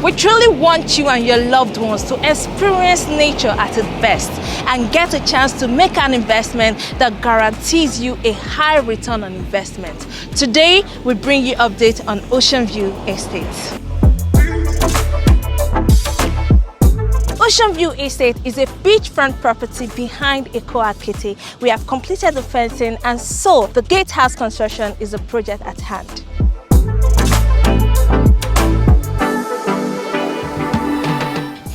We truly want you and your loved ones to experience nature at its best and get a chance to make an investment that guarantees you a high return on investment. Today, we bring you update on Ocean View Estate. Ocean View Estate is a beachfront property behind Eko Akete. We have completed the fencing, and so the gatehouse construction is a project at hand.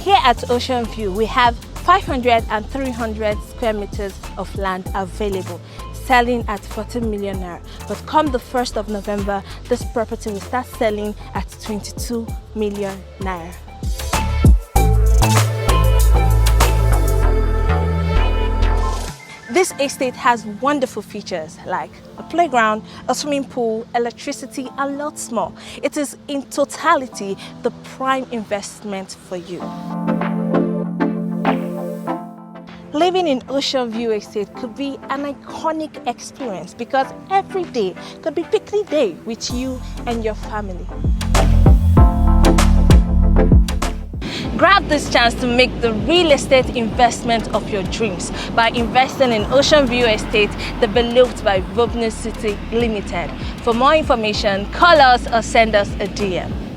Here at Ocean View, we have 500 and 300 square meters of land available, selling at 14 million naira. But come the 1st of November, this property will start selling at 22 million naira. This estate has wonderful features like a playground, a swimming pool, electricity, and lots more. It is in totality the prime investment for you. Living in Ocean View Estate could be an iconic experience because every day could be picnic day with you and your family. Grab this chance to make the real estate investment of your dreams by investing in Ocean View Estate, developed by Vobness City Limited. For more information, call us or send us a DM.